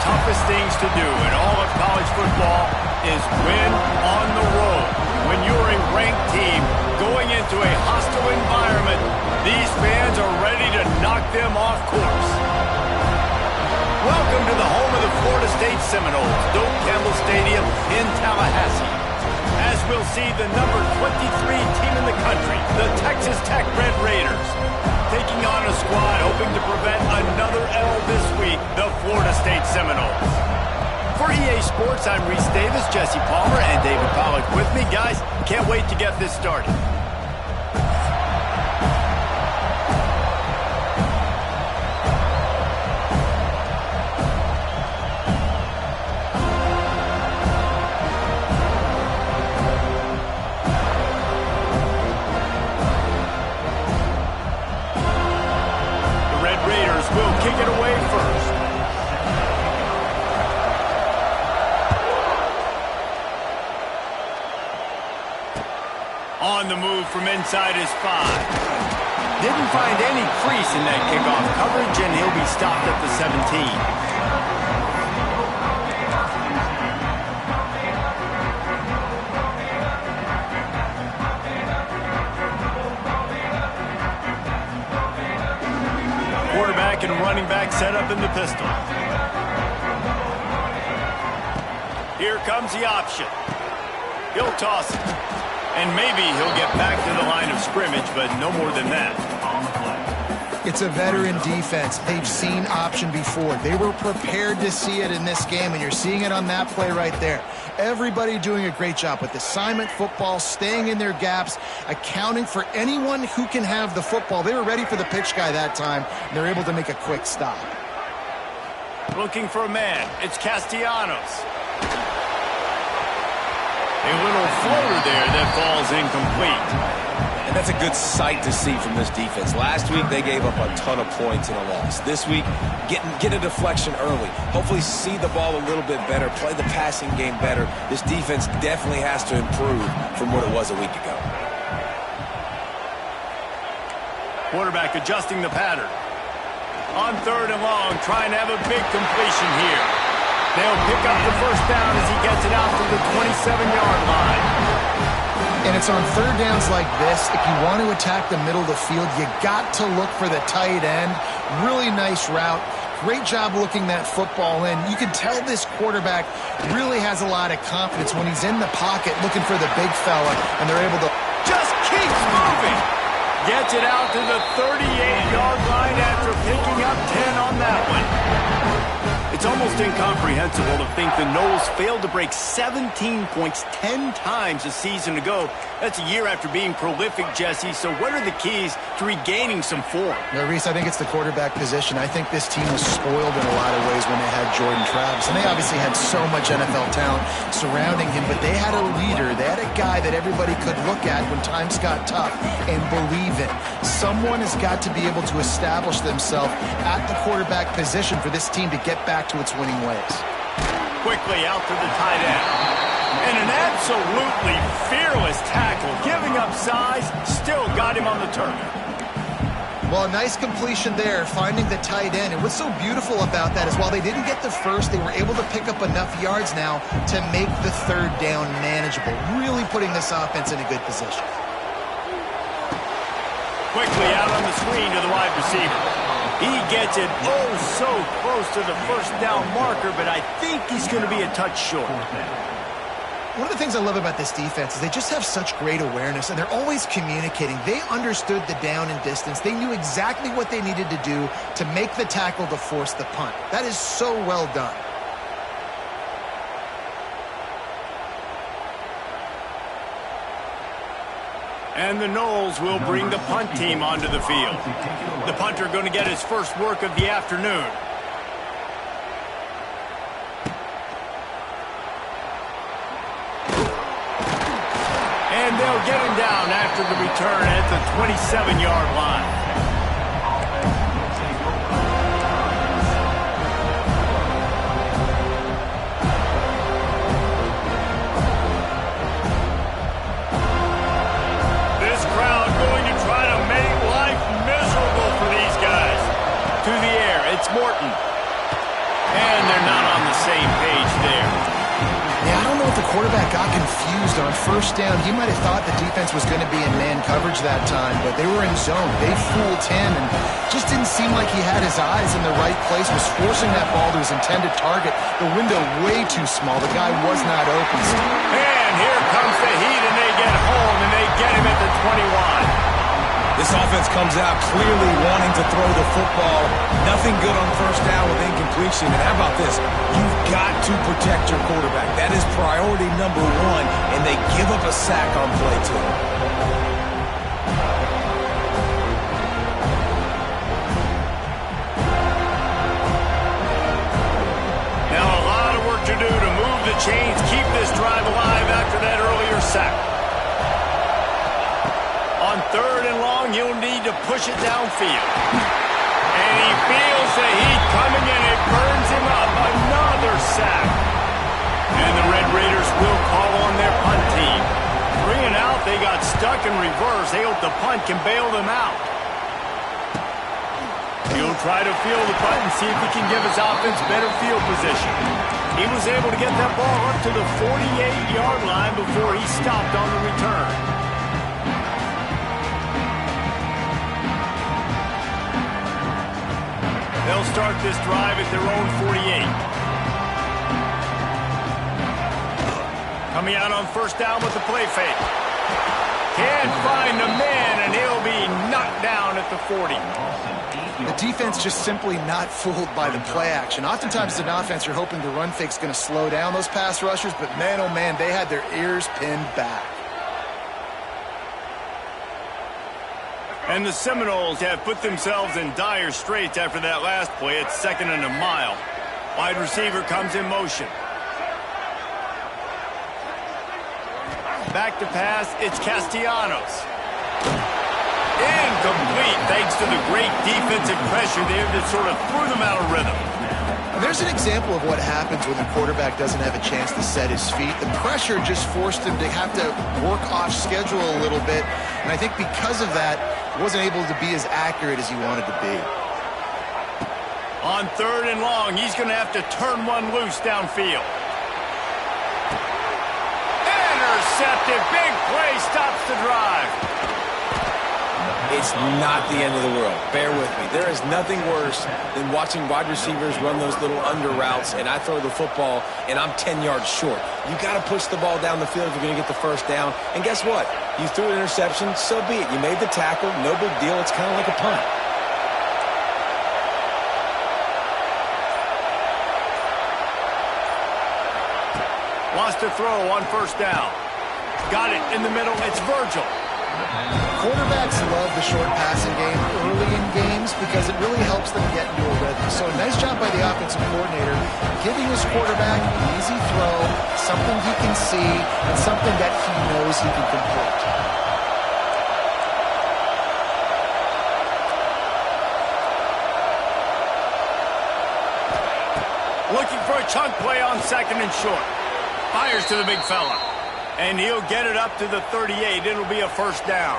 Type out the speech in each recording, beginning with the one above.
toughest things to do in all of college football is win on the road. When you're a ranked team going into a hostile environment, these fans are ready to knock them off course. Welcome to the home of the Florida State Seminoles, Doak Campbell Stadium in Tallahassee. As we'll see the number 23 team in the country, the Texas Tech Red Raiders, taking on a squad hoping to prevent another L this week, the Florida State Seminoles. For EA Sports, I'm Reese Davis, Jesse Palmer, and David Pollack with me. Guys, can't wait to get this started. Will kick it away first. On the move from inside his 5. Didn't find any crease in that kickoff coverage, and he'll be stopped at the 17. Quarterback and running back set up in the pistol. Here comes the option. He'll toss it. And maybe he'll get back to the line of scrimmage, but no more than that. It's a veteran defense. They've seen option before. They were prepared to see it in this game, and you're seeing it on that play right there. Everybody doing a great job with assignment football, staying in their gaps, accounting for anyone who can have the football. They were ready for the pitch guy that time, and they're able to make a quick stop. Looking for a man. It's Castellanos. A little floater there that falls incomplete. And that's a good sight to see from this defense. Last week, they gave up a ton of points in a loss. This week, get a deflection early. Hopefully see the ball a little bit better, play the passing game better. This defense definitely has to improve from what it was a week ago. Quarterback adjusting the pattern. On 3rd and long, trying to have a big completion here. They'll pick up the first down as he gets it out to the 27-yard line. And it's on 3rd downs like this. If you want to attack the middle of the field, you got to look for the tight end. Really nice route. Great job looking that football in. You can tell this quarterback really has a lot of confidence when he's in the pocket looking for the big fella, and they're able to just keeps moving. Gets it out to the 38-yard line after picking up 10 on that one. It's almost incomprehensible to think the Noles failed to break 17 points 10 times a season ago. That's a year after being prolific, Jesse. So what are the keys to regaining some form? No, Reese, I think it's the quarterback position. I think this team was spoiled in a lot of ways when they had Jordan Travis. And they obviously had so much NFL talent surrounding him, but they had a leader. They had a guy that everybody could look at when times got tough and believe in. Someone has got to be able to establish themselves at the quarterback position for this team to get back to its winning ways. Quickly out to the tight end. And an absolutely fearless tackle, giving up size, still got him on the turn. Well, a nice completion there, finding the tight end. And what's so beautiful about that is while they didn't get the first, they were able to pick up enough yards now to make the 3rd down manageable, really putting this offense in a good position. Quickly out on the screen to the wide receiver. He gets it oh so close to the first down marker, but I think he's going to be a touch short. One of the things I love about this defense is they just have such great awareness, and they're always communicating. They understood the down and distance. They knew exactly what they needed to do to make the tackle to force the punt. That is so well done. And the Noles will bring the punt team onto the field. The punter going to get his first work of the afternoon. And they'll get him down after the return at the 27-yard line. Morton. And they're not on same page there. Yeah, I don't know if the quarterback got confused on first down. He might have thought the defense was going to be in man coverage that time, but they were in zone. They fooled him and just didn't seem like he had his eyes in the right place, was forcing that ball to his intended target. The window way too small. The guy was not open. And here comes the heat, and they get home, and they get him at the 21. This offense comes out clearly wanting to throw the football. Nothing good on first down with incompletion. And how about this? You've got to protect your quarterback. That is priority number one, and they give up a sack on play two. Now a lot of work to do to move the chains, keep this drive alive after that earlier sack. On third and long, he'll need to push it downfield. And he feels the heat coming in. It burns him up. Another sack. And the Red Raiders will call on their punt team. 3 and out, they got stuck in reverse. They hope the punt can bail them out. He'll try to field the punt and see if he can give his offense better field position. He was able to get that ball up to the 48-yard line before he stopped on the return. They'll start this drive at their own 48. Coming out on first down with the play fake. Can't find the man, and he'll be knocked down at the 40. The defense just simply not fooled by the play action. Oftentimes, as an offense, you're hoping the run fake's going to slow down those pass rushers, but man, oh man, they had their ears pinned back. And the Seminoles have put themselves in dire straits after that last play. It's 2nd and a mile. Wide receiver comes in motion. Back to pass, it's Castellanos. Incomplete, thanks to the great defensive pressure there that sort of threw them out of rhythm. There's an example of what happens when the quarterback doesn't have a chance to set his feet. The pressure just forced him to have to work off schedule a little bit. And I think because of that, he wasn't able to be as accurate as he wanted to be. On third and long, he's going to have to turn one loose downfield. Intercepted. Big play stops the drive. It's not the end of the world. Bear with me. There is nothing worse than watching wide receivers run those little under routes, and I throw the football, and I'm 10 yards short. You got to push the ball down the field if you're going to get the first down. And guess what? You threw an interception, so be it. You made the tackle. No big deal. It's kind of like a punt. Wants to throw on first down. Got it in the middle. It's Virgil. Quarterbacks love the short passing game early in games because it really helps them get into a rhythm. So nice job by the offensive coordinator giving his quarterback an easy throw, something he can see, and something that he knows he can complete. Looking for a chunk play on 2nd and short. Fires to the big fella. And he'll get it up to the 38. It'll be a first down.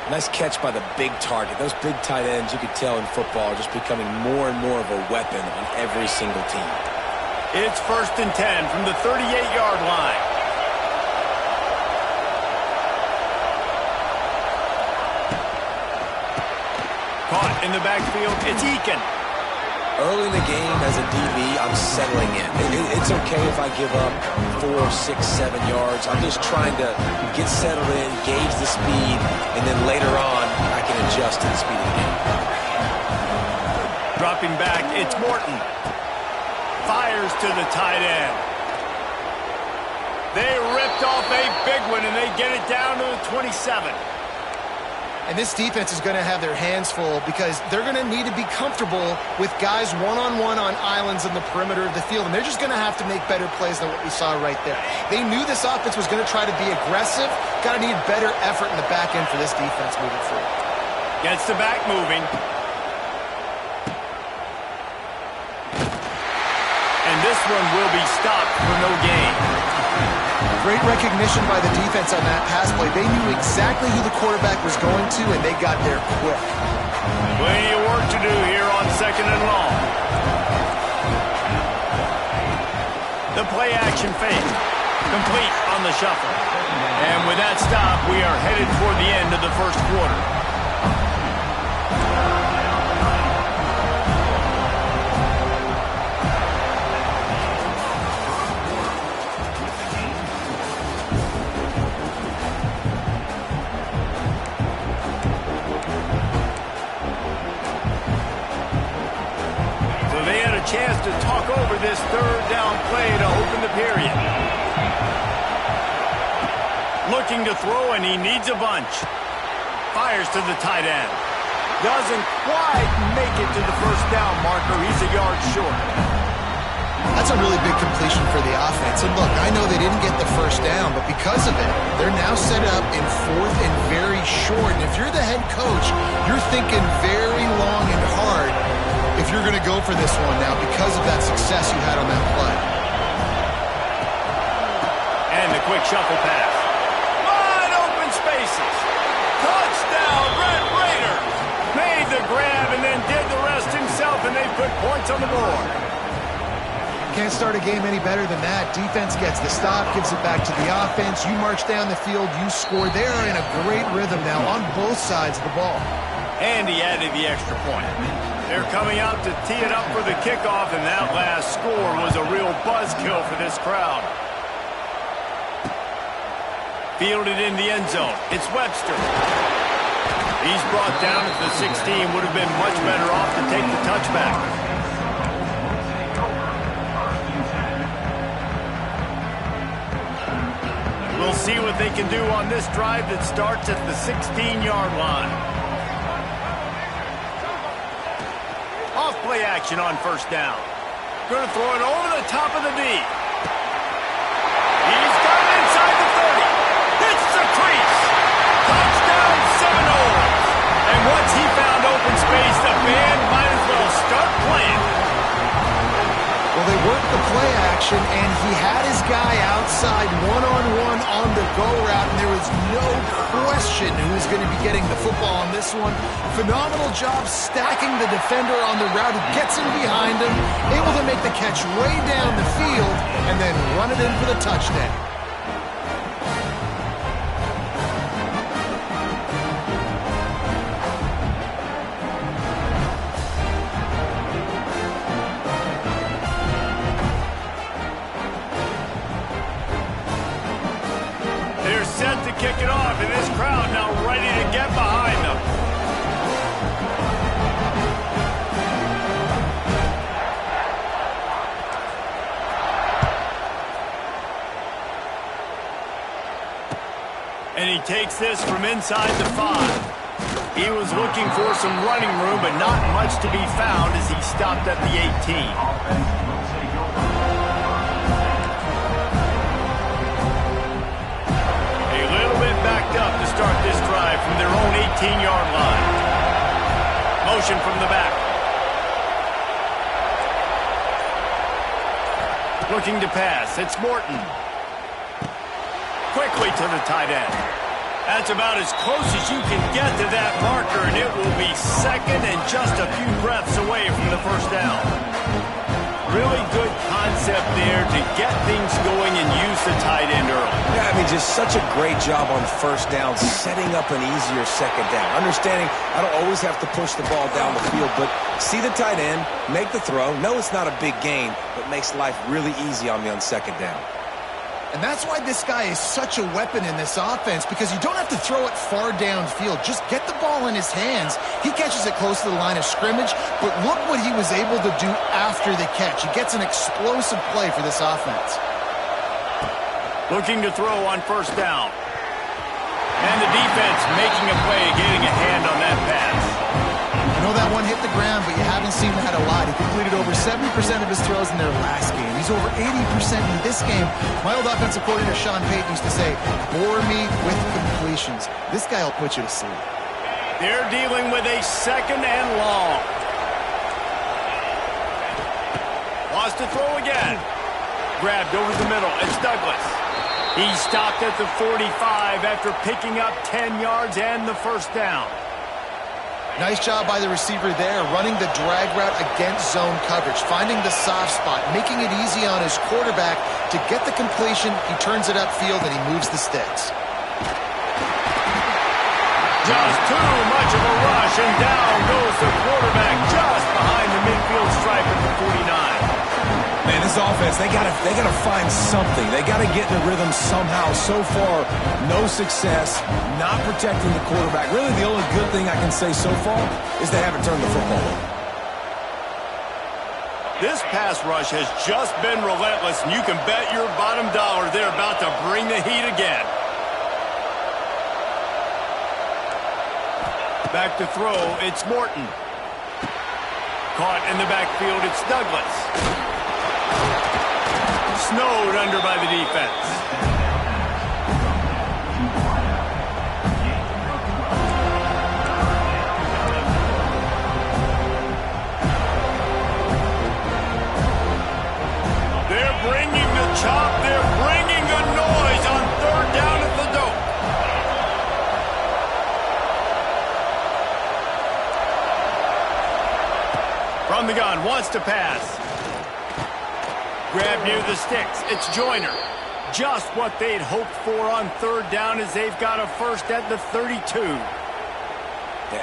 Nice catch by the big target. Those big tight ends, you could tell in football, are just becoming more and more of a weapon on every single team. It's 1st and 10 from the 38-yard line. Caught in the backfield. It's Eakin. Early in the game, as a DB, I'm settling in. It's okay if I give up 4, 6, 7 yards. I'm just trying to get settled in, gauge the speed, and then later on, I can adjust to the speed of the game. Dropping back, it's Morton. Fires to the tight end. They ripped off a big one, and they get it down to the 27. And this defense is going to have their hands full because they're going to need to be comfortable with guys one-on-one on islands in the perimeter of the field. And they're just going to have to make better plays than what we saw right there. They knew this offense was going to try to be aggressive. Got to need better effort in the back end for this defense moving forward. Gets the back moving. And this one will be stopped for no gain. Great recognition by the defense on that pass play. They knew exactly who the quarterback was going to, and they got there quick. Plenty of work to do here on 2nd and long. The play action fake. Complete on the shuffle. And with that stop, we are headed toward the end of the first quarter. Chance to talk over this third down play to open the period. Looking to throw, and he needs a bunch. Fires to the tight end. Doesn't quite make it to the first down marker. He's a yard short. That's a really big completion for the offense. And look, I know they didn't get the first down, but because of it, they're now set up in fourth and very short. And if you're the head coach, you're thinking very long and hard if you're going to go for this one now because of that success you had on that play. And the quick shuffle pass. Wide open spaces. Touchdown, Red Raiders. Made the grab and then did the rest himself, and they put points on the board. Can't start a game any better than that. Defense gets the stop, gives it back to the offense. You march down the field, you score. They're in a great rhythm now on both sides of the ball. And he added the extra point. They're coming out to tee it up for the kickoff, and that last score was a real buzzkill for this crowd. Fielded in the end zone. It's Webster. He's brought down at the 16. Would have been much better off to take the touchback. We'll see what they can do on this drive that starts at the 16-yard line. Off play action on first down. Going to throw it over the top of the D. He's got it inside the 30. Hits the crease. Touchdown Seminoles. And once he found open space, the band might as well start playing. Well, they worked the play action, and he had his guy outside one-on-one on the go route, and there was no question who was going to be getting the football on this one. Phenomenal job stacking the defender on the route. He gets in behind him, able to make the catch way down the field, and then run it in for the touchdown. Kick it off, and this crowd now ready to get behind them. And he takes this from inside the 5. He was looking for some running room, but not much to be found as he stopped at the 18. Backed up to start this drive from their own 18-yard line. Motion from the back. Looking to pass. It's Morton. Quickly to the tight end. That's about as close as you can get to that marker, and it will be second and just a few breaths away from the first down. Really good concept there to get things going and use the tight end early. Yeah, I mean, just such a great job on first down, setting up an easier second down. Understanding I don't always have to push the ball down the field, but see the tight end, make the throw. No, it's not a big gain, but makes life really easy on me on second down. And that's why this guy is such a weapon in this offense, because you don't have to throw it far downfield. Just get the ball in his hands. He catches it close to the line of scrimmage, but look what he was able to do after the catch. He gets an explosive play for this offense. Looking to throw on first down. And the defense making a play, getting a hand on that pass. I know that one hit the ground, but you haven't seen that a lot. He completed over 70% of his throws in their last game. He's over 80% in this game. My old offensive coordinator, Sean Payton, used to say, bore me with completions. This guy will put you to sleep. They're dealing with a second and long. Wants to throw again. Grabbed over the middle. It's Douglas. He stopped at the 45 after picking up 10 yards and the first down. Nice job by the receiver there, running the drag route against zone coverage, finding the soft spot, making it easy on his quarterback to get the completion. He turns it upfield and he moves the sticks. Just too much of a rush, and down goes the quarterback just behind the midfield stripe at the 49. Man, this offense, they gotta find something. They gotta get in the rhythm somehow. So far, no success, not protecting the quarterback. Really, the only good thing I can say so far is they haven't turned the football over. This pass rush has just been relentless, and you can bet your bottom dollar they're about to bring the heat again. Back to throw, it's Morton. Caught in the backfield, it's Douglas. Snowed under by the defense. They're bringing the chop. They're bringing the noise on third down at the dope. From the gun, wants to pass. Grab near the sticks. It's Joyner. Just what they'd hoped for on third down as they've got a first at the 32.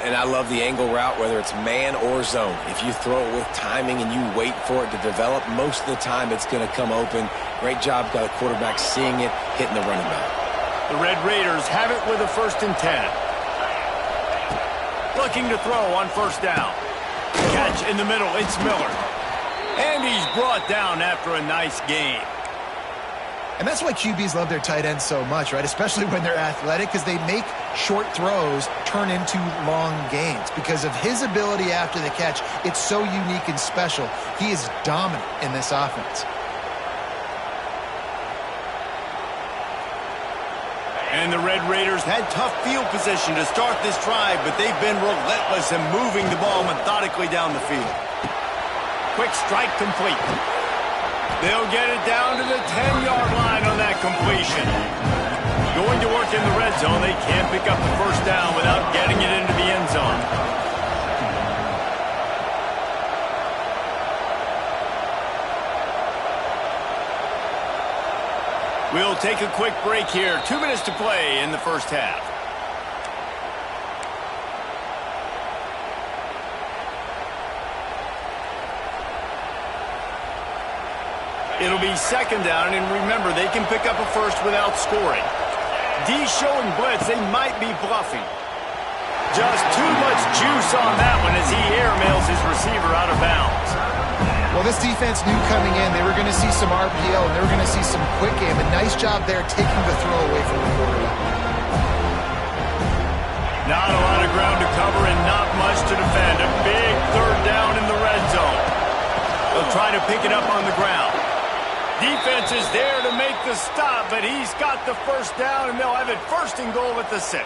And I love the angle route, whether it's man or zone. If you throw it with timing and you wait for it to develop, most of the time it's going to come open. Great job by the quarterback seeing it, hitting the running back. The Red Raiders have it with a 1st and 10. Looking to throw on first down. Catch in the middle. It's Miller. And he's brought down after a nice gain. And that's why QBs love their tight ends so much, right? Especially when they're athletic, because they make short throws turn into long gains. Because of his ability after the catch, it's so unique and special. He is dominant in this offense. And the Red Raiders had tough field position to start this drive, but they've been relentless in moving the ball methodically down the field. Quick strike complete. They'll get it down to the 10-yard line on that completion. Going to work in the red zone. They can't pick up the first down without getting it into the end zone. We'll take a quick break here. 2 minutes to play in the first half. It'll be 2nd down, and remember, they can pick up a first without scoring. D's showing blitz. They might be bluffing. Just too much juice on that one as he airmails his receiver out of bounds. Well, this defense knew coming in they were going to see some RPO, and they were going to see some quick game. A nice job there taking the throw away from the quarterback. Not a lot of ground to cover and not much to defend. A big 3rd down in the red zone. They'll try to pick it up on the ground. Defense is there to make the stop, but he's got the first down, and they'll have it 1st and goal at the 6.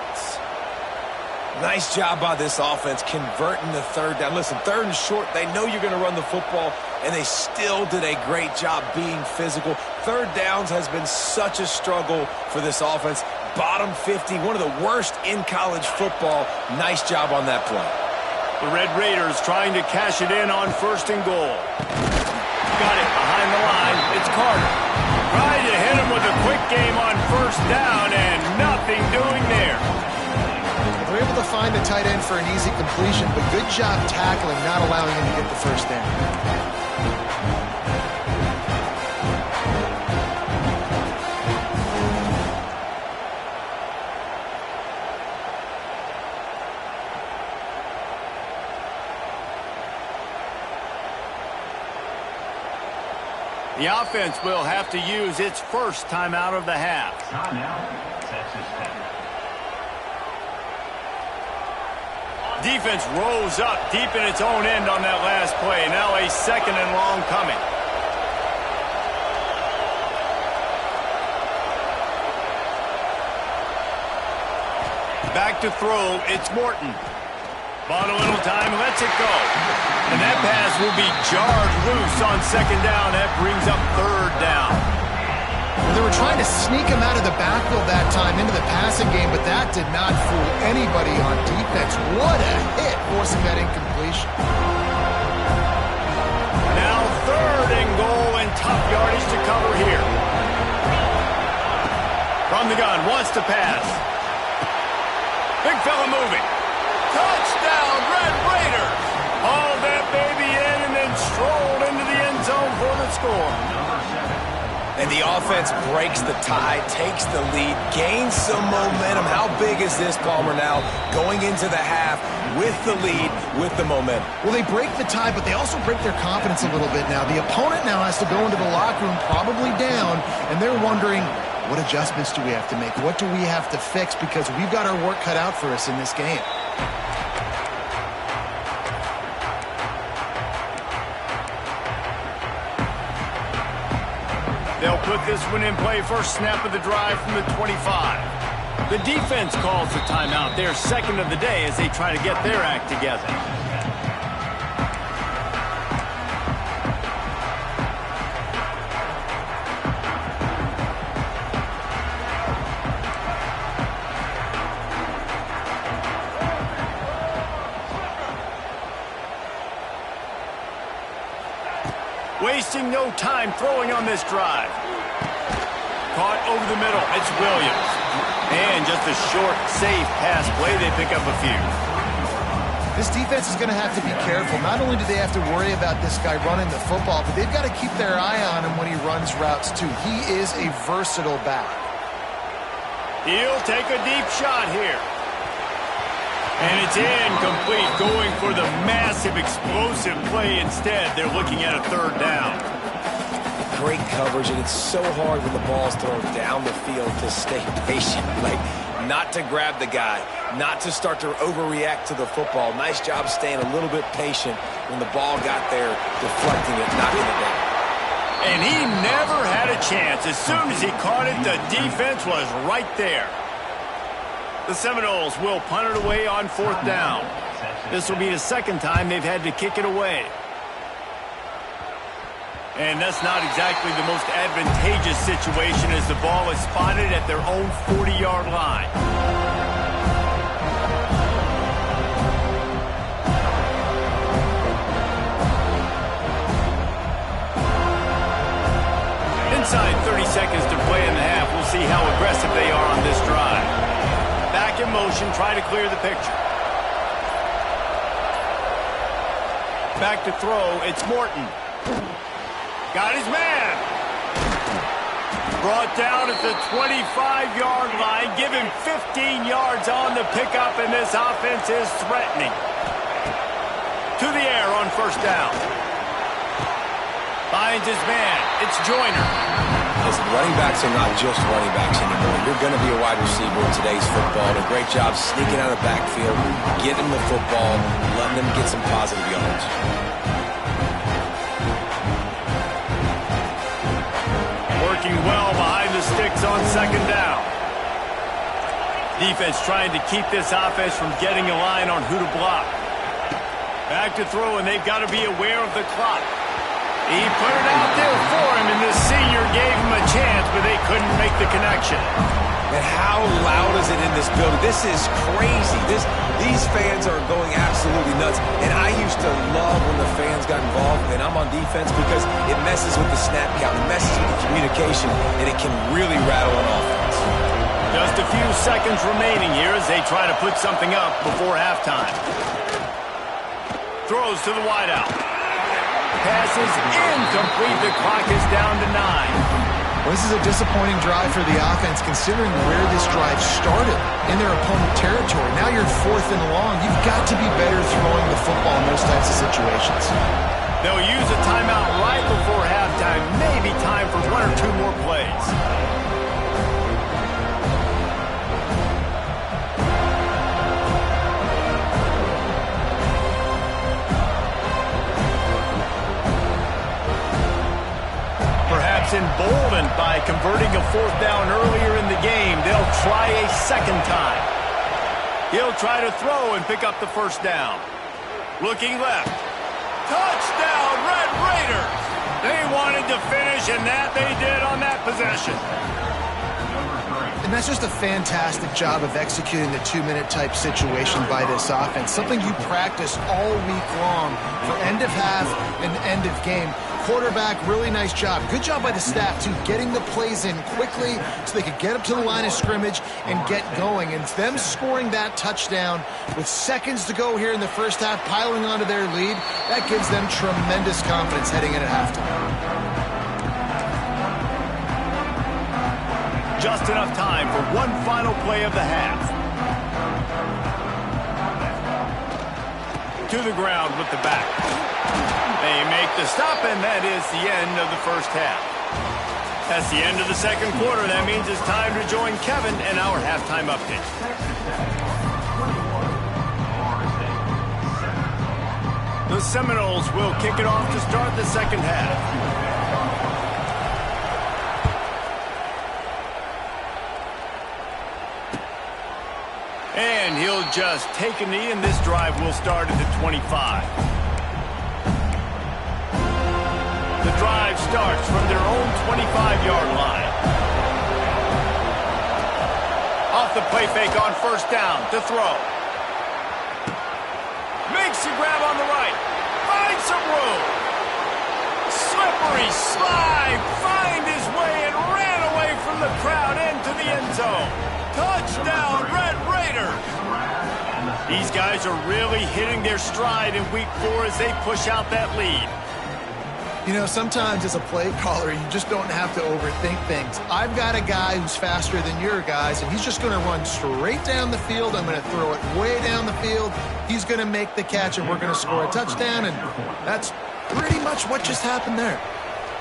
Nice job by this offense converting the 3rd down. Listen, 3rd and short, they know you're going to run the football, and they still did a great job being physical. 3rd downs has been such a struggle for this offense. Bottom 50, one of the worst in college football. Nice job on that play. The Red Raiders trying to cash it in on 1st and goal. Got it behind the line. It's Carter. Trying to hit him with a quick game on 1st down, and nothing doing there. They're able to find the tight end for an easy completion, but good job tackling, not allowing him to get the first down. The offense will have to use its first timeout of the half. Defense rose up deep in its own end on that last play. Now a 2nd and long coming. Back to throw, it's Morton. Bought a little time, lets it go. And that pass will be jarred loose on 2nd down. That brings up 3rd down. Well, they were trying to sneak him out of the backfield that time into the passing game, but that did not fool anybody on defense. What a hit, forcing that incompletion. Now 3rd and goal and tough yardage to cover here. From the gun, wants to pass. Big fella moving. Touchdown, Red Raiders. Hauled that baby in and then strolled into the end zone for the score. And the offense breaks the tie, takes the lead, gains some momentum. How big is this, Palmer, now going into the half with the lead, with the momentum? Well, they break the tie, but they also break their confidence a little bit now. The opponent now has to go into the locker room probably down, and they're wondering, what adjustments do we have to make? What do we have to fix? Because we've got our work cut out for us in this game. They'll put this one in play. First snap of the drive from the 25. The defense calls the timeout. Their 2nd of the day as they try to get their act together. Wasting no time throwing on this drive. Caught over the middle. It's Williams. And just a short, safe pass play. They pick up a few. This defense is going to have to be careful. Not only do they have to worry about this guy running the football, but they've got to keep their eye on him when he runs routes too. He is a versatile back. He'll take a deep shot here. And it's incomplete, going for the massive, explosive play instead. They're looking at a 3rd down. Great coverage, and it's so hard when the ball's thrown down the field to stay patient. Like, not to grab the guy, not to start to overreact to the football. Nice job staying a little bit patient when the ball got there, deflecting it, knocking it down. And he never had a chance. As soon as he caught it, the defense was right there. The Seminoles will punt it away on 4th down. This will be the 2nd time they've had to kick it away. And that's not exactly the most advantageous situation as the ball is spotted at their own 40-yard line. Inside 30 seconds to play in the half. We'll see how aggressive they are on this drive. Back in motion, try to clear the picture. Back to throw, it's Morton. Got his man. Brought down at the 25-yard line. Give him 15 yards on the pickup, and this offense is threatening. To the air on 1st down. Finds his man. It's Joyner. Listen, running backs are not just running backs anymore. You're going to be a wide receiver in today's football. And a great job sneaking out of the backfield, getting the football, letting them get some positive yards. Working well behind the sticks on 2nd down. Defense trying to keep this offense from getting a line on who to block. Back to throw, and they've got to be aware of the clock. He put it out there for him, and the senior gave him a chance, but they couldn't make the connection. And how loud is it in this building? This is crazy. These fans are going absolutely nuts. And I used to love when the fans got involved, and I'm on defense because it messes with the snap count, it messes with the communication, and it can really rattle an offense. Just a few seconds remaining here as they try to put something up before halftime. Throws to the wideout. Pass is incomplete. The clock is down to 9. Well, this is a disappointing drive for the offense considering where this drive started in their opponent territory. Now you're 4th and long. You've got to be better throwing the football in those types of situations. They'll use a timeout right before halftime. Maybe time for 1 or 2 more plays. Emboldened by converting a 4th down earlier in the game, they'll try a 2nd time. He'll try to throw and pick up the 1st down. Looking left. Touchdown, Red Raiders! They wanted to to finish, and that they did on that possession. And that's just a fantastic job of executing the two-minute type situation by this offense. Something you practice all week long for end of half and end of game. Quarterback, really nice job. Good job by the staff, too, getting the plays in quickly so they could get up to the line of scrimmage and get going. And it's them scoring that touchdown with seconds to go here in the first half, piling onto their lead. That gives them tremendous confidence heading in at halftime. Just enough time for one final play of the half. To the ground with the back. They make the stop, and that is the end of the first half. That's the end of the second quarter. That means it's time to join Kevin and our halftime update. The Seminoles will kick it off to start the second half. And he'll just take a knee, and this drive will start at the 25. The drive starts from their own 25-yard line. Off the play fake on first down to throw. Makes the grab on the right. Finds some room. Slippery slide. Find his way and ran away from the crowd into the end zone. Touchdown, Red Raiders! These guys are really hitting their stride in week 4 as they push out that lead. You know, sometimes as a play caller, you just don't have to overthink things. I've got a guy who's faster than your guys, and he's just going to run straight down the field. I'm going to throw it way down the field. He's going to make the catch, and we're going to score a touchdown, and that's pretty much what just happened there.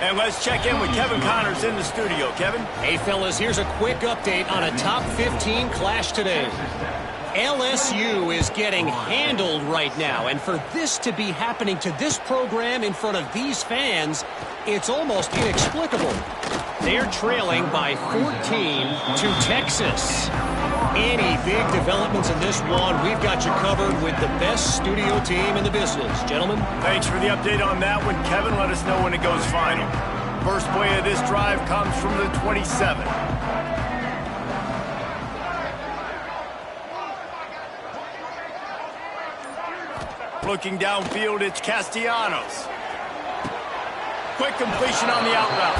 And let's check in with Kevin Connors in the studio. Kevin? Hey, fellas, here's a quick update on a top 15 clash today. LSU is getting handled right now, and for this to be happening to this program in front of these fans, it's almost inexplicable. They're trailing by 14 to Texas. Any big developments in this one, we've got you covered with the best studio team in the business. Gentlemen? Thanks for the update on that one, Kevin. Let us know when it goes final. First play of this drive comes from the 27. Looking downfield, it's Castellanos. Quick completion on the out route.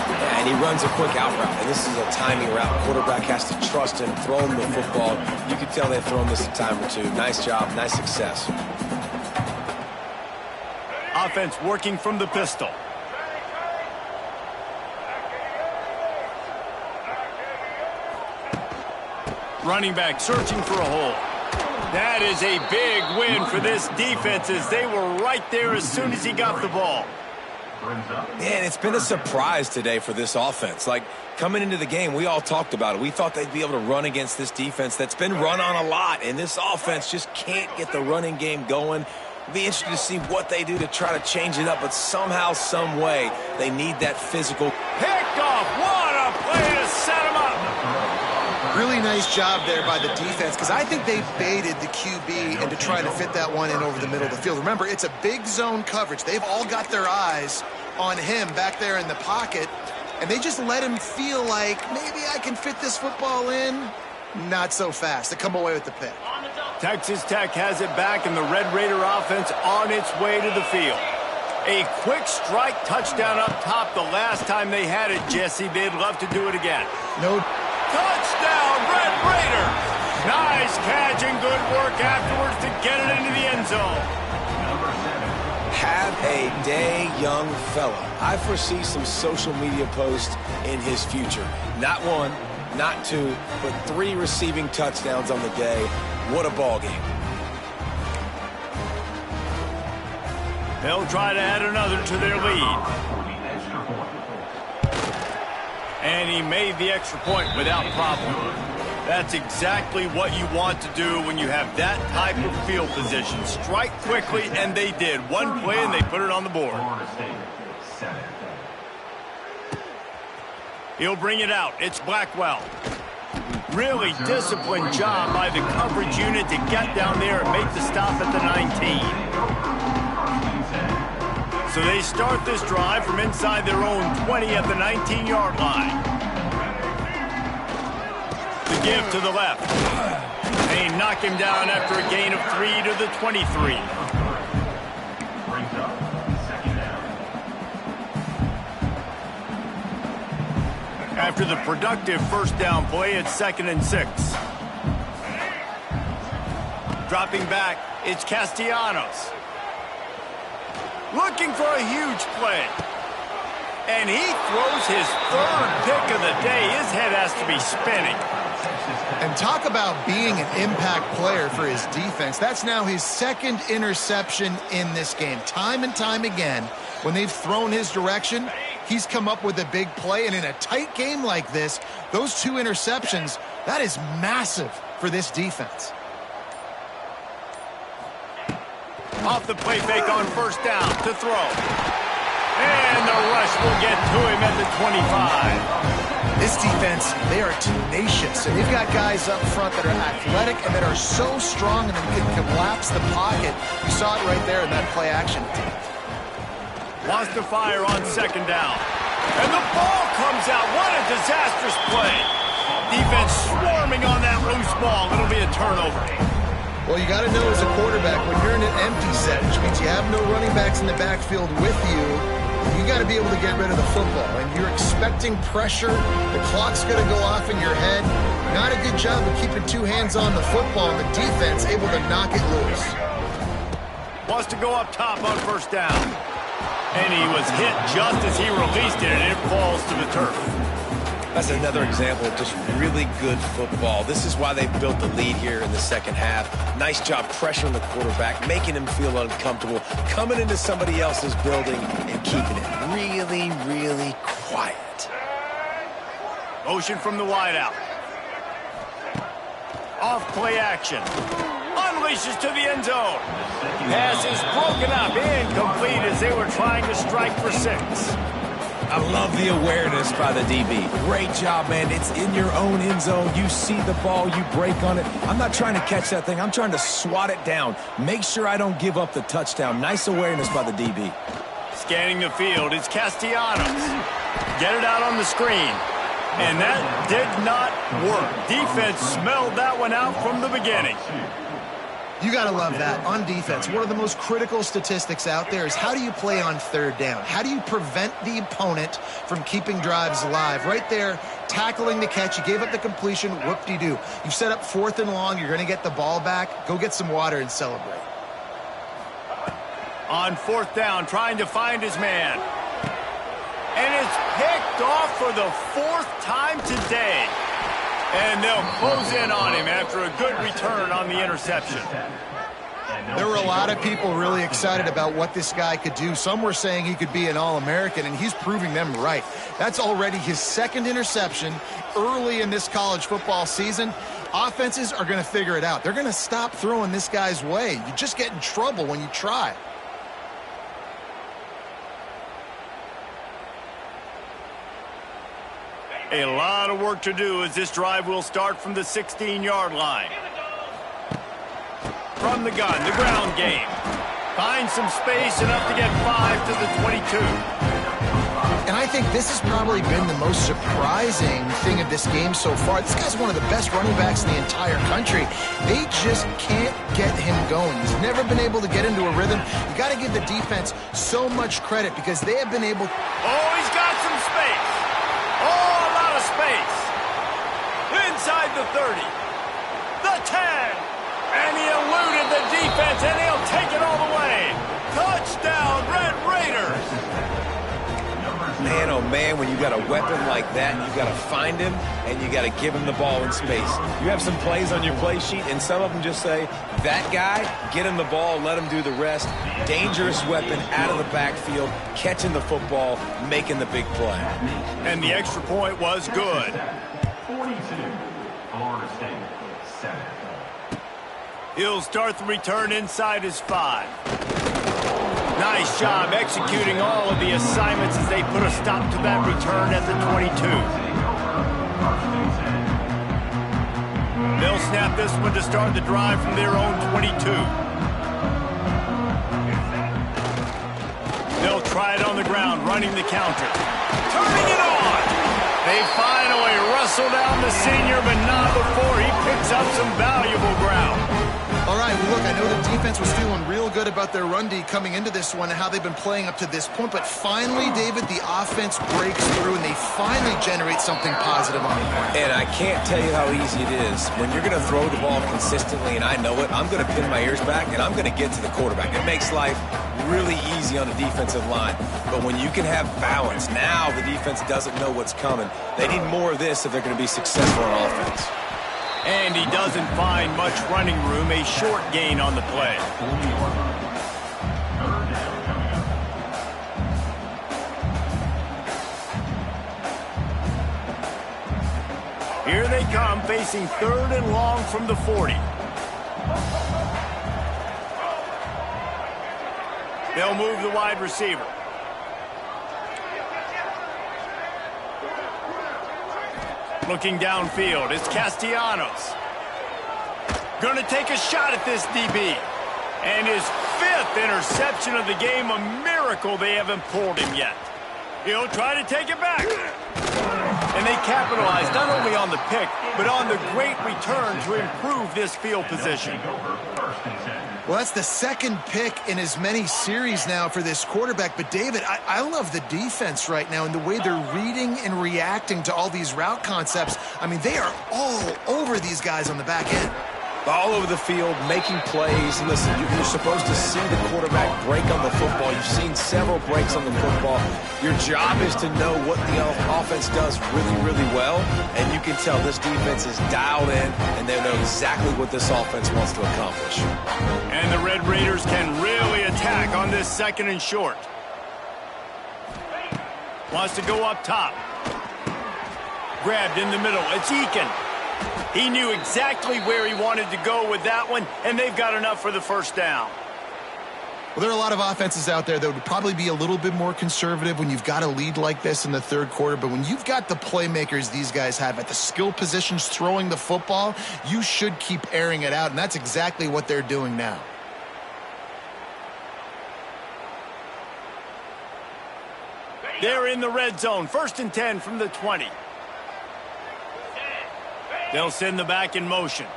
Yeah, and he runs a quick out route, and this is a timing route. Quarterback has to trust him, throw him the football. You can tell they've thrown this a time or two. Nice job, nice success. Offense working from the pistol. Running back searching for a hole. That is a big win for this defense as they were right there as soon as he got the ball. Man, it's been a surprise today for this offense. Like, coming into the game, we all talked about it. We thought they'd be able to run against this defense that's been run on a lot, and this offense just can't get the running game going. It'll be interesting to see what they do to try to change it up, but somehow, some way, they need that physical. Picked off. What a play to set him up. Really nice job there by the defense, because I think they baited the QB into trying to fit that one in over the middle of the field. Remember, it's a big zone coverage. They've all got their eyes on him back there in the pocket, and they just let him feel like maybe I can fit this football in. Not so fast. They come away with the pick. Texas Tech has it back, and the Red Raider offense on its way to the field. A quick strike touchdown up top the last time they had it, Jesse. They'd love to do it again. No. Touchdown, Red Raiders! Nice catch and good work afterwards to get it into the end zone. Have a day, young fella. I foresee some social media posts in his future. Not one, not two, but 3 receiving touchdowns on the day. What a ball game. They'll try to add another to their lead. And he made the extra point without problem. That's exactly what you want to do when you have that type of field position. Strike quickly, and they did. One play, and they put it on the board. He'll bring it out. It's Blackwell. Really disciplined job by the coverage unit to get down there and make the stop at the 19. So they start this drive from inside their own 20 at the 19-yard line. The give to the left. They knock him down after a gain of 3 to the 23. After the productive first down play, it's 2nd and 6. Dropping back, it's Castellanos. Looking for a huge play. And he throws his 3rd pick of the day. His head has to be spinning. And talk about being an impact player for his defense. That's now his 2nd interception in this game. Time and time again, when they've thrown his direction, he's come up with a big play. And in a tight game like this, those 2 interceptions, that is massive for this defense. Off the play fake on first down to throw. And the rush will get to him at the 25. This defense, they are tenacious. And they've got guys up front that are athletic and that are so strong and can collapse the pocket. You saw it right there in that play action. Wants to fire on 2nd down. And the ball comes out. What a disastrous play. Defense swarming on that loose ball. It'll be a turnover. Well, you got to know as a quarterback, when you're in an empty set, which means you have no running backs in the backfield with you got to be able to get rid of the football. And you're expecting pressure. The clock's going to go off in your head. Not a good job of keeping 2 hands on the football, and the defense able to knock it loose. Wants to go up top on first down. And he was hit just as he released it, and it falls to the turf. That's another example of just really good football. This is why they built the lead here in the 2nd half. Nice job pressuring the quarterback, making him feel uncomfortable, coming into somebody else's building and keeping it really, really quiet. Motion from the wideout. Off play action. Unleashes to the end zone. Pass is broken up, incomplete as they were trying to strike for 6. I love the awareness by the DB. Great job, man. It's in your own end zone. You see the ball, you break on it. I'm not trying to catch that thing. I'm trying to swat it down. Make sure I don't give up the touchdown. Nice awareness by the DB. Scanning the field, it's Castellanos. Get it out on the screen. And that did not work. Defense smelled that one out from the beginning. You got to love that. On defense, one of the most critical statistics out there is how do you play on 3rd down? How do you prevent the opponent from keeping drives alive? Right there, tackling the catch. You gave up the completion. Whoop-de-doo. You set up 4th and long. You're going to get the ball back. Go get some water and celebrate. On 4th down, trying to find his man. And it's picked off for the 4th time today. And they'll close in on him after a good return on the interception. There were a lot of people really excited about what this guy could do. Some were saying he could be an All-American, and he's proving them right. That's already his 2nd interception early in this college football season. Offenses are going to figure it out. They're going to stop throwing this guy's way. You just get in trouble when you try. A lot of work to do as this drive will start from the 16-yard line. From the gun, the ground game. Finds some space, enough to get 5 to the 22. And I think this has probably been the most surprising thing of this game so far. This guy's one of the best running backs in the entire country. They just can't get him going. He's never been able to get into a rhythm. You got to give the defense so much credit because they have been able... Oh, he's got some space. Oh, a lot of space. Inside the 30. The 10. And he eluded the defense, and he'll take it all the way. Touchdown, Red Raiders. Man, oh man, when you got a weapon like that, you got to find him, and you got to give him the ball in space. You have some plays on your play sheet, and some of them just say, that guy, get him the ball, let him do the rest. Dangerous weapon out of the backfield, catching the football, making the big play. And the extra point was good. 42, Florida State, 7. He'll start the return inside his 5. Nice job executing all of the assignments as they put a stop to that return at the 22. They'll snap this one to start the drive from their own 22. They'll try it on the ground, running the counter. Turning it on! They finally wrestle down the senior, but not before he picks up some valuable ground. All right, well, look, I know the defense was feeling real good about their run D coming into this one and how they've been playing up to this point, but finally, David, the offense breaks through and they finally generate something positive on the ground. And I can't tell you how easy it is. When you're going to throw the ball consistently, and I know it, I'm going to pin my ears back and I'm going to get to the quarterback. It makes life really easy on the defensive line. But when you can have balance, now the defense doesn't know what's coming. They need more of this if they're going to be successful on offense. And he doesn't find much running room, a short gain on the play. Here they come, facing 3rd and long from the 40. They'll move the wide receiver. Looking downfield, it's Castellanos. Going to take a shot at this DB. And his 5th interception of the game, a miracle they haven't pulled him yet. He'll try to take it back. And they capitalize not only on the pick, but on the great return to improve this field position. Well, that's the 2nd pick in as many series now for this quarterback. But, David, I love the defense right now and the way they're reading and reacting to all these route concepts. I mean, they are all over these guys on the back end. All over the field, making plays. Listen, you're supposed to see the quarterback break on the football. You've seen several breaks on the football. Your job is to know what the offense does really, really well, and you can tell this defense is dialed in, and they know exactly what this offense wants to accomplish. And the Red Raiders can really attack on this 2nd and short. Wants to go up top. Grabbed in the middle. It's Eakin. He knew exactly where he wanted to go with that one, and they've got enough for the 1st down. Well, there are a lot of offenses out there that would probably be a little bit more conservative when you've got a lead like this in the 3rd quarter, but when you've got the playmakers these guys have at the skill positions throwing the football, you should keep airing it out, and that's exactly what they're doing now. They're in the red zone, 1st and 10 from the 20. They'll send the back in motion.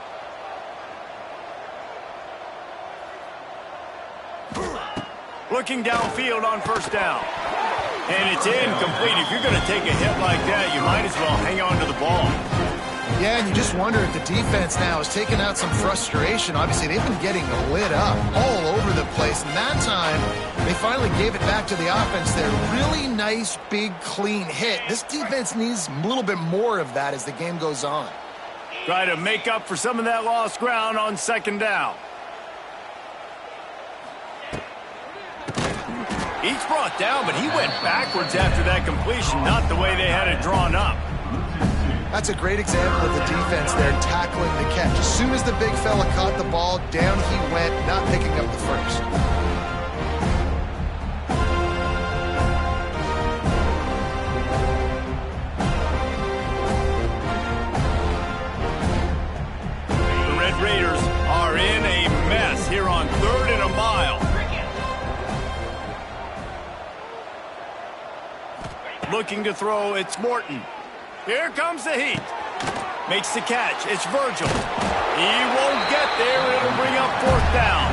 Looking downfield on 1st down. And it's incomplete. If you're going to take a hit like that, you might as well hang on to the ball. Yeah, and you just wonder if the defense now is taking out some frustration. Obviously, they've been getting lit up all over the place. And that time, they finally gave it back to the offense there. Really nice, big, clean hit. This defense needs a little bit more of that as the game goes on. Try to make up for some of that lost ground on 2nd down. He's brought down, but he went backwards after that completion, not the way they had it drawn up. That's a great example of the defense there tackling the catch. As soon as the big fella caught the ball, down he went, not picking up the 1st. Raiders are in a mess here on 3rd and a mile. Looking to throw, it's Morton. Here comes the heat. Makes the catch, it's Virgil. He won't get there, it'll bring up 4th down.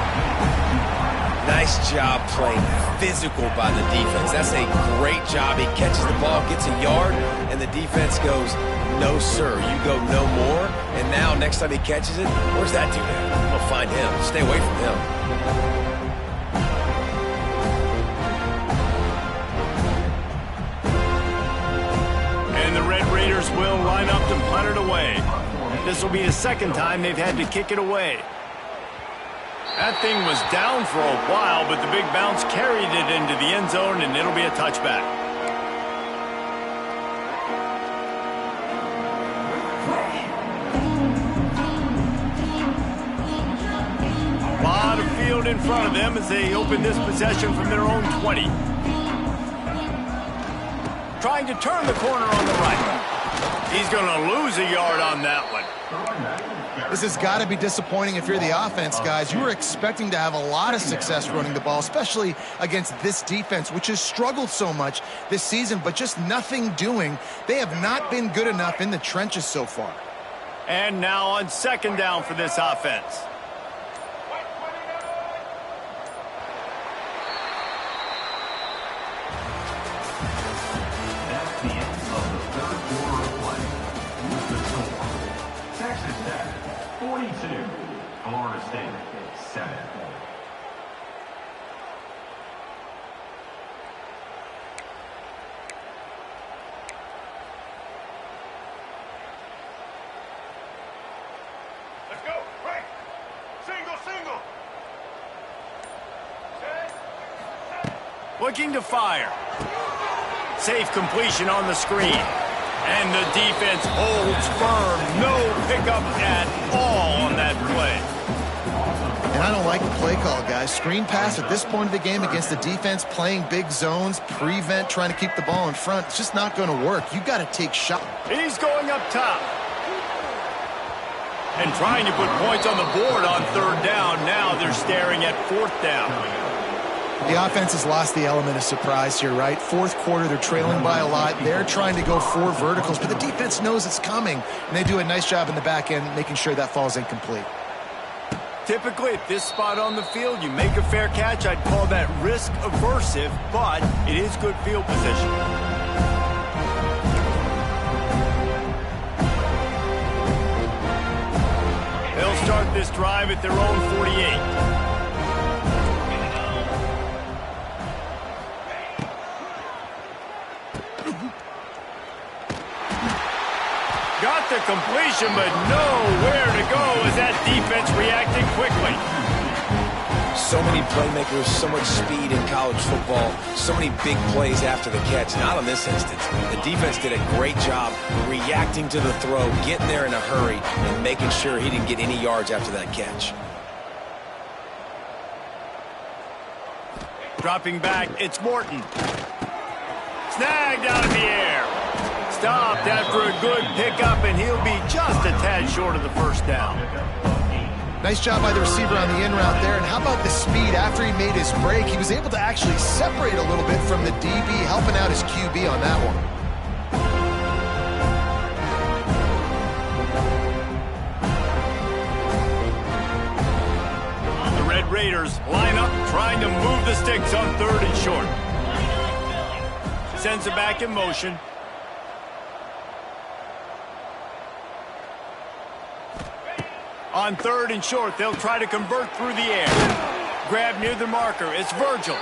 Nice job playing physical by the defense. That's a great job. He catches the ball, gets a yard, and the defense goes, no, sir, you go no more. And now, next time he catches it, where's that dude at? I'm going to find him. Stay away from him. And the Red Raiders will line up to punt it away. This will be the 2nd time they've had to kick it away. That thing was down for a while, but the big bounce carried it into the end zone, and it'll be a touchback. A lot of field in front of them as they open this possession from their own 20. Trying to turn the corner on the right. He's going to lose a yard on that one. This has got to be disappointing if you're the offense, guys. You were expecting to have a lot of success running the ball, especially against this defense, which has struggled so much this season, but just nothing doing. They have not been good enough in the trenches so far. And now on second down for this offense. That's the end of the third quarter of play. With the score, Texas Tech 42, Florida State 7. Looking to fire. Safe completion on the screen. And the defense holds firm. No pickup at all on that play. And I don't like the play call, guys. Screen pass at this point of the game against the defense playing big zones, prevent, trying to keep the ball in front. It's just not going to work. You've got to take shots. He's going up top. And trying to put points on the board on third down. Now they're staring at fourth down. The offense has lost the element of surprise here, right? Fourth quarter, they're trailing by a lot. They're trying to go 4 verticals, but the defense knows it's coming. And they do a nice job in the back end making sure that falls incomplete. Typically, at this spot on the field, you make a fair catch. I'd call that risk aversive, but it is good field position. They'll start this drive at their own 48. Got the completion, but nowhere to go as that defense reacted quickly. So many playmakers, so much speed in college football, so many big plays after the catch. Not in this instance. The defense did a great job reacting to the throw, getting there in a hurry, and making sure he didn't get any yards after that catch. Dropping back, it's Morton. Snagged out of the air. Stopped after a good pickup, and he'll be just a tad short of the first down. Nice job by the receiver on the in route there. And how about the speed after he made his break? He was able to actually separate a little bit from the DB, helping out his QB on that one. The Red Raiders line up, trying to move the sticks on third and short. Sends it back in motion. On third and short, they'll try to convert through the air. Grab near the marker. It's Virgil.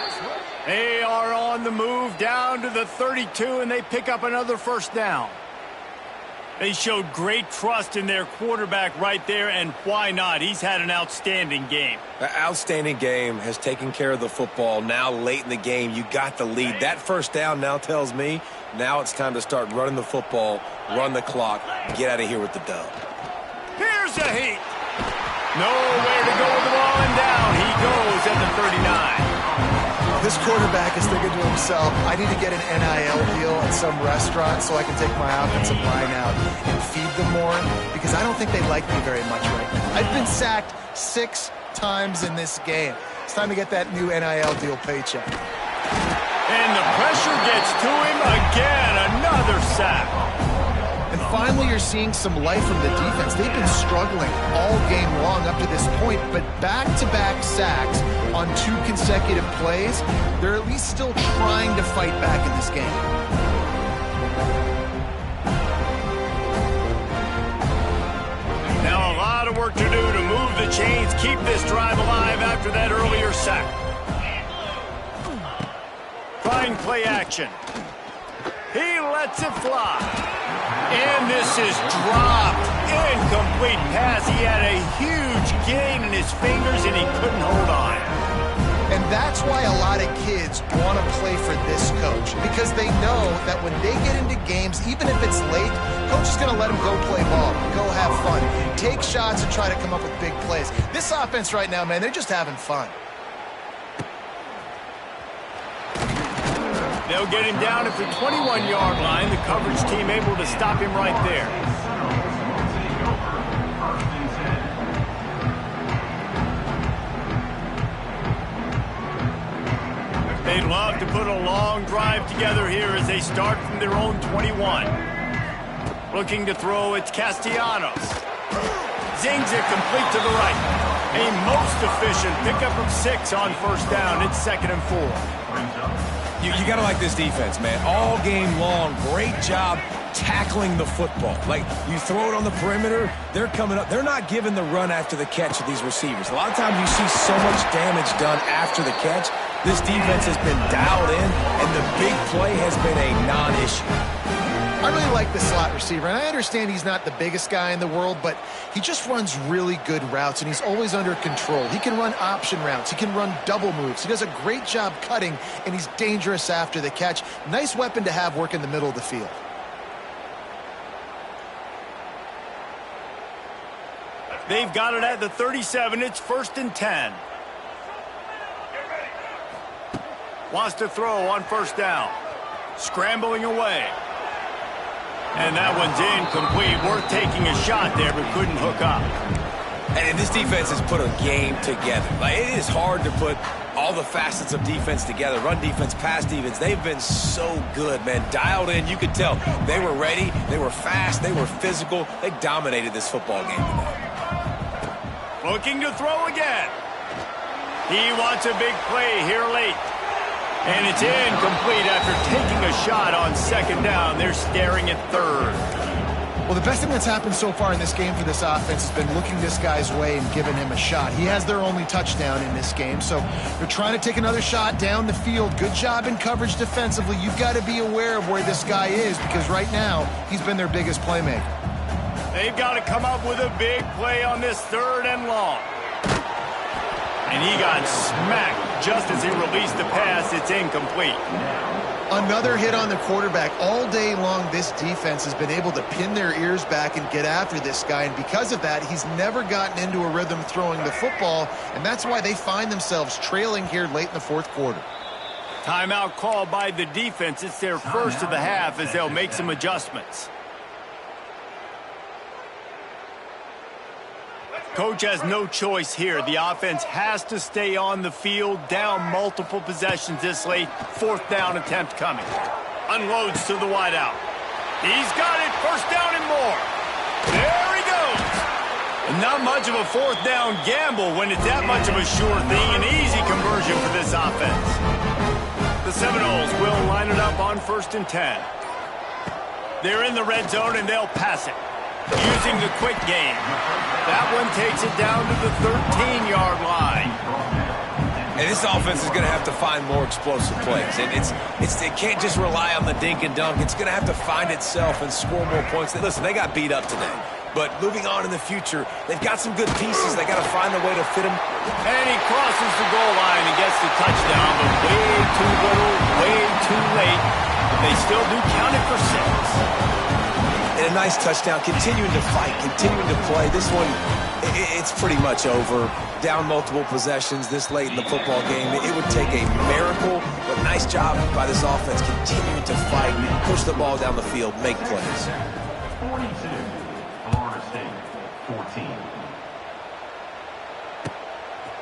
They are on the move down to the 32, and they pick up another first down. They showed great trust in their quarterback right there, and why not? He's had an outstanding game. An outstanding game, has taken care of the football. Now late in the game, you got the lead. That first down now tells me now it's time to start running the football, run the clock, get out of here with the dub. Here's a heat. Nowhere to go with the ball, and down he goes at the 39. This quarterback is thinking to himself, I need to get an NIL deal at some restaurant so I can take my offensive line out and feed them more, because I don't think they like me very much right now. I've been sacked 6 times in this game. It's time to get that new NIL deal paycheck. And the pressure gets to him again. Another sack. And finally, you're seeing some life from the defense. They've been struggling all game long up to this point, but back-to-back sacks on 2 consecutive plays, they're at least still trying to fight back in this game. Now a lot of work to do to move the chains, keep this drive alive after that earlier sack. Trying play action. He lets it fly. And this is dropped. Incomplete pass. He had a huge gain in his fingers, and he couldn't hold on. And that's why a lot of kids want to play for this coach, because they know that when they get into games, even if it's late, coach is going to let them go play ball, go have fun, take shots and try to come up with big plays. This offense right now, man, they're just having fun. They'll get him down at the 21-yard line. The coverage team able to stop him right there. They'd love to put a long drive together here as they start from their own 21. Looking to throw, it's Castellanos. Zings it complete to the right. A most efficient pickup of 6 on first down. It's 2nd and 4. You got to like this defense, man. All game long, great job tackling the football. Like, you throw it on the perimeter, they're coming up. They're not giving the run after the catch of these receivers. A lot of times you see so much damage done after the catch. This defense has been dialed in, and the big play has been a non-issue. I really like the slot receiver, and I understand he's not the biggest guy in the world, but he just runs really good routes, and he's always under control. He can run option routes. He can run double moves. He does a great job cutting, and he's dangerous after the catch. Nice weapon to have work in the middle of the field. They've got it at the 37. It's 1st and 10. Wants to throw on first down. Scrambling away. And that one's incomplete. Worth taking a shot there, but couldn't hook up. And this defense has put a game together. Like, it is hard to put all the facets of defense together. Run defense, pass defense. They've been so good, man. Dialed in. You could tell they were ready. They were fast. They were physical. They dominated this football game today. Looking to throw again. He wants a big play here late. And it's incomplete after taking a shot on 2nd down. They're staring at 3rd. Well, the best thing that's happened so far in this game for this offense has been looking this guy's way and giving him a shot. He has their only touchdown in this game, so they're trying to take another shot down the field. Good job in coverage defensively. You've got to be aware of where this guy is because right now he's been their biggest playmaker. They've got to come up with a big play on this 3rd and long. And he got smacked just as he released the pass. It's incomplete. Another hit on the quarterback. All day long, this defense has been able to pin their ears back and get after this guy. And because of that, he's never gotten into a rhythm throwing the football. And that's why they find themselves trailing here late in the 4th quarter. Timeout called by the defense. It's their first of the half as they'll make some adjustments. Coach has no choice here. The offense has to stay on the field, down multiple possessions this late. 4th down attempt coming. Unloads to the wideout. He's got it. 1st down and more. There he goes. And not much of a 4th down gamble when it's that much of a sure thing. An easy conversion for this offense. The Seminoles will line it up on 1st and 10. They're in the red zone and they'll pass it. Using the quick game. That one takes it down to the 13-yard line. And this offense is going to have to find more explosive plays. And it can't just rely on the dink and dunk. It's going to have to find itself and score more points. Listen, they got beat up today. But moving on in the future, they've got some good pieces. They got to find a way to fit them. And he crosses the goal line and gets the touchdown, but way too little, way too late. They still do count it for 6. And a nice touchdown, continuing to fight, continuing to play. This one, it's pretty much over. Down multiple possessions this late in the football game. It would take a miracle, but nice job by this offense continuing to fight, push the ball down the field, make plays. 42, Florida State, 14.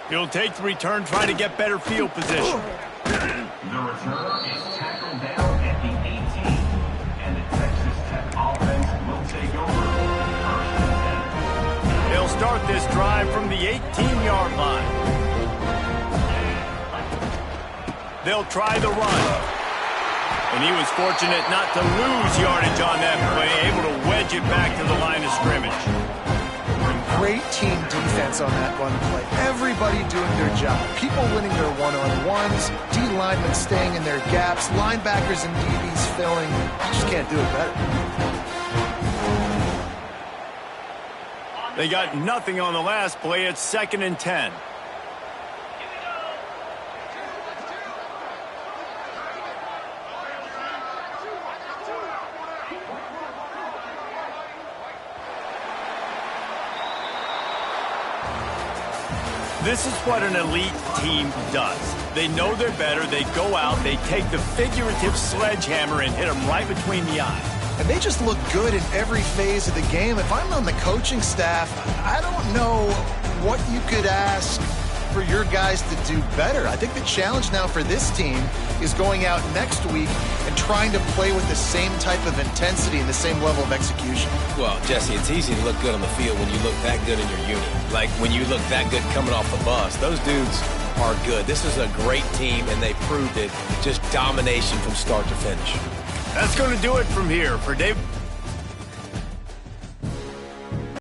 He'll take the return, try to get better field position. The return is tackled down at the 18, and the Texas Tech offense will take over. 1st and 10. They'll start this drive from the 18-yard line. They'll try the run. And he was fortunate not to lose yardage on that play, able to wedge it back to the line of scrimmage. Great team defense on that run play. Everybody doing their job. People winning their one-on-ones, D linemen staying in their gaps, linebackers and DBs filling. You just can't do it better. They got nothing on the last play. It's 2nd and 10. This is what an elite team does. They know they're better. They go out. They take the figurative sledgehammer and hit them right between the eyes. And they just look good in every phase of the game. If I'm on the coaching staff, I don't know what you could ask for your guys to do better. I think the challenge now for this team is going out next week and trying to play with the same type of intensity and the same level of execution. Well, Jesse, it's easy to look good on the field when you look that good in your unit. Like when you look that good coming off the bus. Those dudes are good. This is a great team, and they proved it. Just domination from start to finish. That's going to do it from here. For Dave...